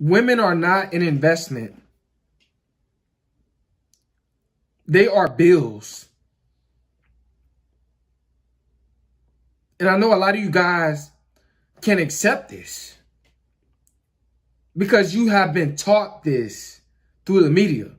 Women are not an investment. They are bills. And I know a lot of you guys can accept this because you have been taught this through the media.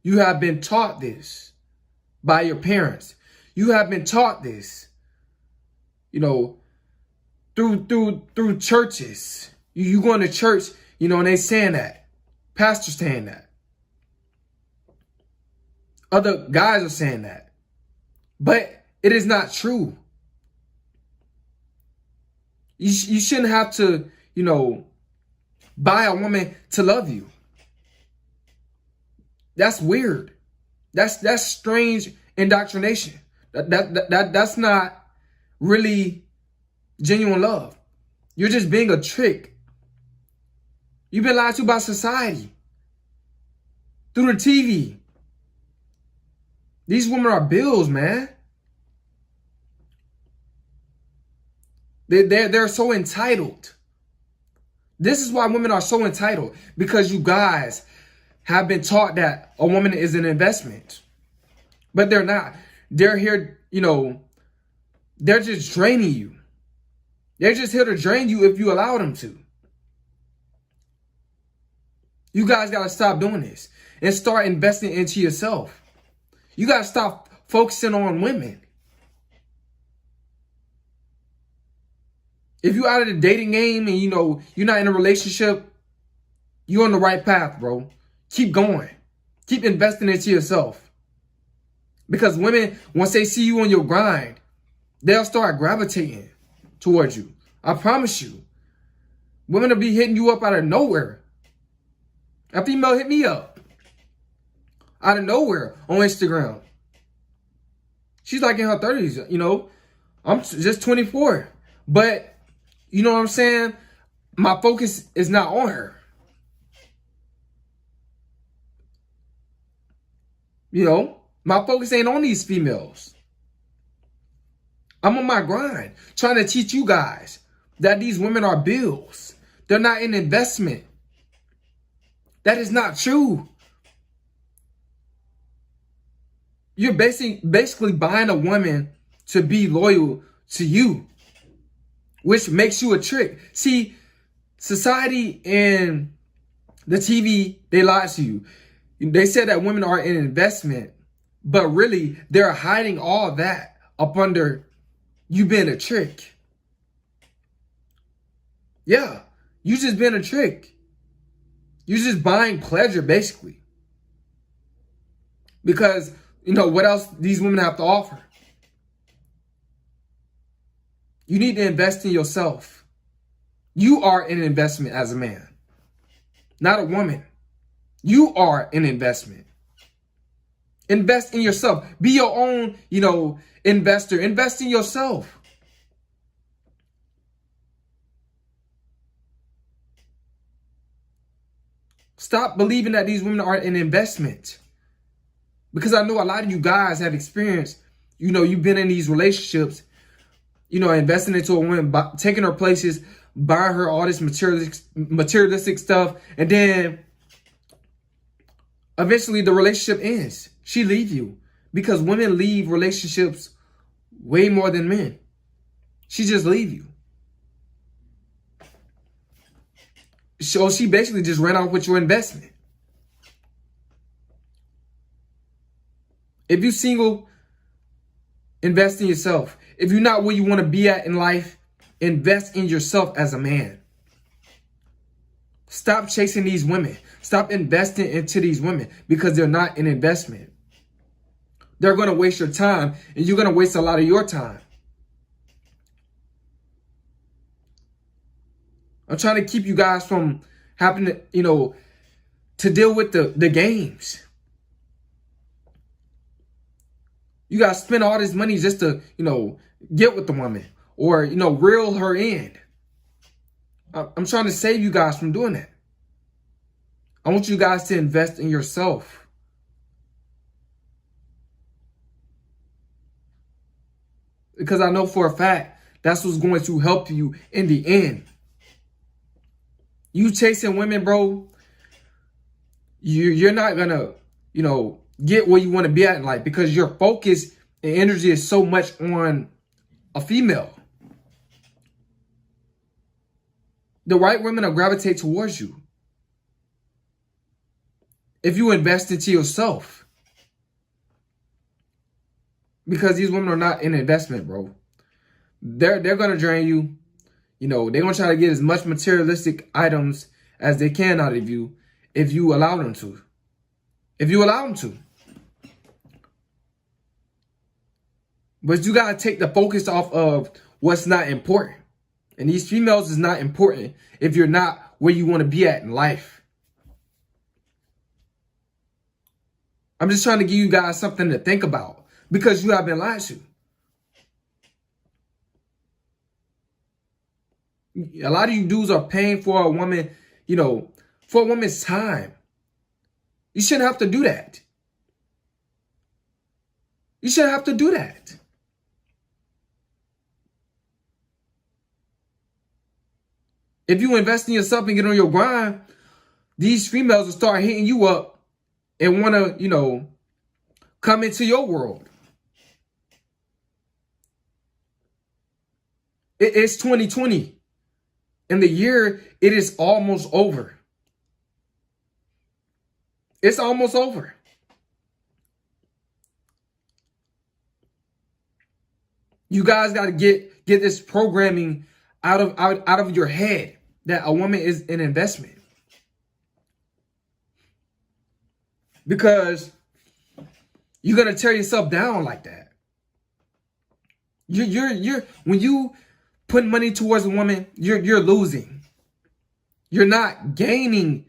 You have been taught this by your parents. You have been taught this, through churches. You going to church, and they saying that. Pastors saying that. Other guys are saying that. But it is not true. You shouldn't have to, buy a woman to love you. That's weird. That's strange indoctrination. That's not really genuine love. You're just being a trick. You've been lied to by society through the TV. These women are bills, man. They're so entitled. This is why women are so entitled, because you guys have been taught that a woman is an investment. But they're not. They're here, they're just draining you. They're just here to drain you if you allow them to. You guys got to stop doing this and start investing into yourself. You got to stop focusing on women. If you're out of the dating game and, you're not in a relationship, you're on the right path, bro. Keep going. Keep investing into yourself. Because women, once they see you on your grind, they'll start gravitating towards you. I promise you. Women will be hitting you up out of nowhere. A female hit me up out of nowhere on Instagram. She's like in her 30s, I'm just 24. But, you know what I'm saying? My focus is not on her. My focus ain't on these females. I'm on my grind, trying to teach you guys that these women are bills. They're not an investment. That is not true. You're basically buying a woman to be loyal to you, which makes you a trick. See, society and the TV, they lie to you. They said that women are an investment, but really they're hiding all that up under you being a trick. Yeah, you just being a trick. You're just buying pleasure, basically. Because, what else these women have to offer? You need to invest in yourself. You are an investment as a man, not a woman. You are an investment. Invest in yourself. Be your own, investor. Invest in yourself. Stop believing that these women are an investment. Because I know a lot of you guys have experienced, you've been in these relationships, investing into a woman, taking her places, buying her all this materialistic stuff, and then eventually the relationship ends. She leaves you. Because women leave relationships way more than men. She just leaves you. So she basically just ran off with your investment. If you're single, invest in yourself. If you're not where you want to be at in life, invest in yourself as a man. Stop chasing these women. Stop investing into these women because they're not an investment. They're going to waste your time, and you're going to waste a lot of your time. I'm trying to keep you guys from having to, to deal with the games. You got to spend all this money just to, get with the woman or, reel her in. I'm trying to save you guys from doing that. I want you guys to invest in yourself. Because I know for a fact that's what's going to help you in the end. You chasing women, bro, you're not gonna, get where you want to be at in life because your focus and energy is so much on a female. The right women will gravitate towards you if you invest into yourself. Because these women are not an investment, bro. They're gonna drain you. They're gonna try to get as much materialistic items as they can out of you if you allow them to. If you allow them to. But you gotta take the focus off of what's not important. And these females is not important if you're not where you want to be at in life. I'm just trying to give you guys something to think about because you have been lied to. A lot of you dudes are paying for a woman, for a woman's time. You shouldn't have to do that. You shouldn't have to do that. If you invest in yourself and get on your grind, these females will start hitting you up and want to, come into your world. It's 2020. And the year, it is almost over. It's almost over. You guys got to get this programming out of your head that a woman is an investment. Because you're gonna tear yourself down like that. You're when you put money towards a woman, you're losing. You're not gaining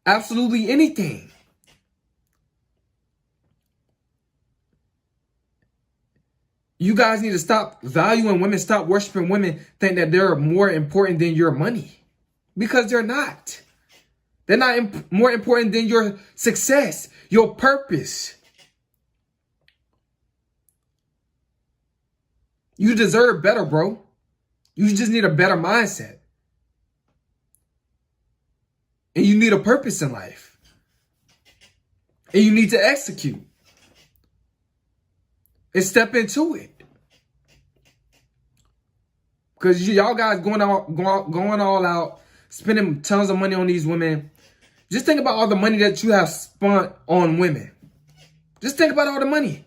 absolutely anything. You guys need to stop valuing women, stop worshiping women, think that they're more important than your money. Because they're not. They're not more important than your success, your purpose. You deserve better, bro. You just need a better mindset. And you need a purpose in life. And you need to execute. And step into it. Because y'all guys going all out, spending tons of money on these women. Just think about all the money that you have spent on women. Just think about all the money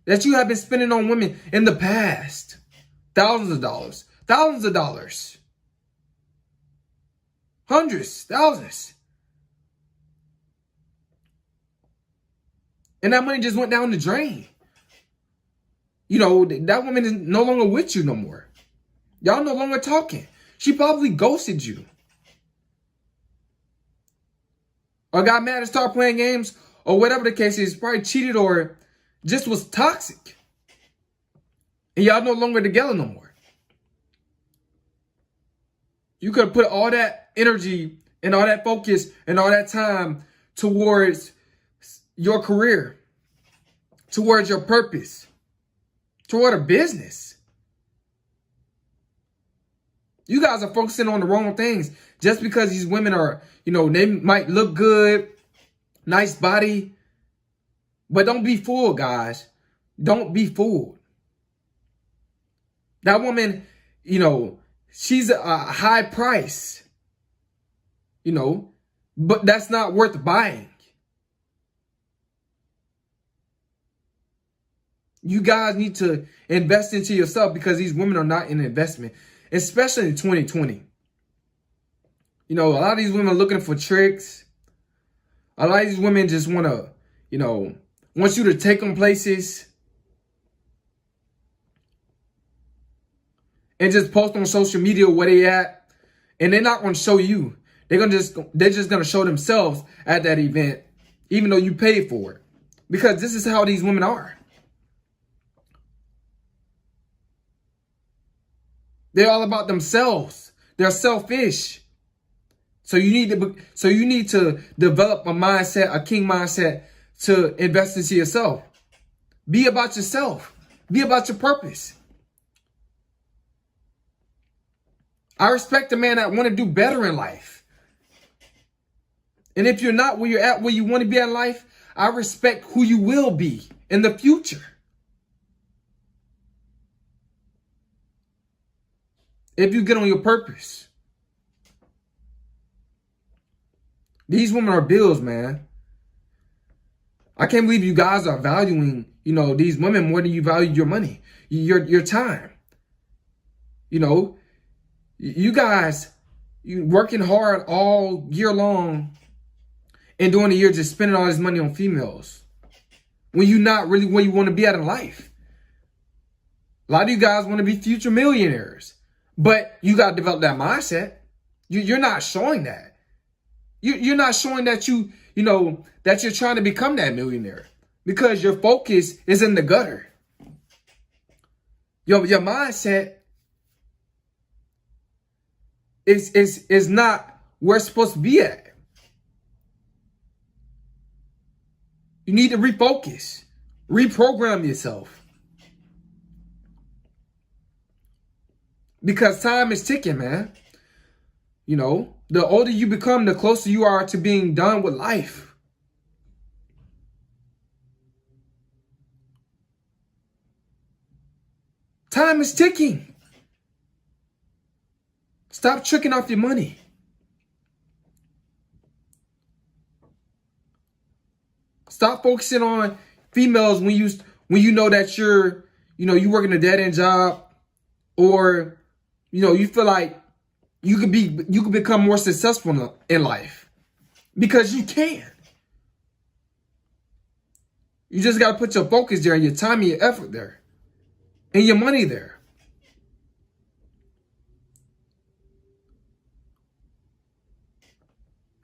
that you have been spending on women in the past. Thousands of dollars. Thousands of dollars. Hundreds. Thousands. And that money just went down the drain. That woman is no longer with you no more. Y'all no longer talking. She probably ghosted you. Or got mad and started playing games. Or whatever the case is. Probably cheated or just was toxic. And y'all no longer together no more. You could have put all that energy and all that focus and all that time towards your career. Towards your purpose. Toward a business. You guys are focusing on the wrong things. Just because these women are, they might look good, nice body. But don't be fooled, guys. Don't be fooled. That woman, she's a high price. But that's not worth buying. You guys need to invest into yourself because these women are not an investment, especially in 2020. A lot of these women are looking for tricks. A lot of these women just want to, want you to take them places and just post on social media where they at. And they're not going to show you. They're just going to show themselves at that event, even though you paid for it. Because this is how these women are. They're all about themselves. They're selfish. So you need to develop a mindset, a king mindset, to invest into yourself. Be about yourself. Be about your purpose. I respect a man that want to do better in life. And if you're not where you're at, where you want to be in life, I respect who you will be in the future. If you get on your purpose. These women are bills, man. I can't believe you guys are valuing, these women more than you value your money, your time. You guys, you working hard all year long and during the year just spending all this money on females when you're not really where you want to be at in life. A lot of you guys want to be future millionaires, but you got to develop that mindset. You're not showing that. You're not showing that that you're trying to become that millionaire because your focus is in the gutter. Your mindset is not where it's supposed to be at. You need to refocus, reprogram yourself. Because time is ticking, man. The older you become, the closer you are to being done with life. Time is ticking. Stop tricking off your money. Stop focusing on females when you know that you're working a dead end job, or you feel like you could become more successful in life, because you can. You just got to put your focus there, and your time and your effort there, and your money there.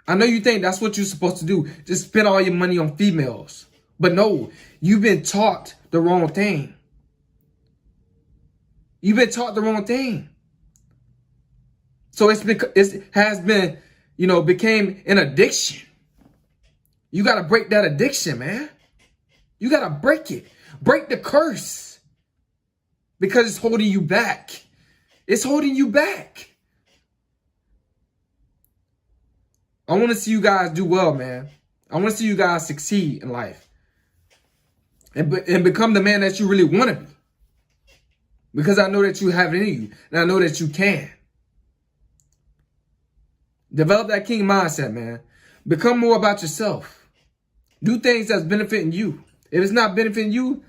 I know you think that's what you're supposed to do. Just spend all your money on females. But no, you've been taught the wrong thing. You've been taught the wrong thing. So it has been, became an addiction. You got to break that addiction, man. You got to break it. Break the curse. Because it's holding you back. It's holding you back. I want to see you guys do well, man. I want to see you guys succeed in life. And become the man that you really want to be. Because I know that you have it in you. And I know that you can. Develop that king mindset, man. Become more about yourself. Do things that's benefiting you. If it's not benefiting you,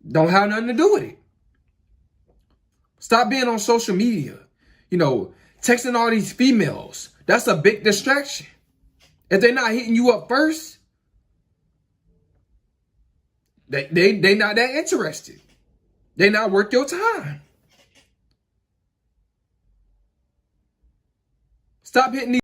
don't have nothing to do with it. Stop being on social media. Texting all these females. That's a big distraction. If they're not hitting you up first, they not that interested. They not worth your time. Stop hitting these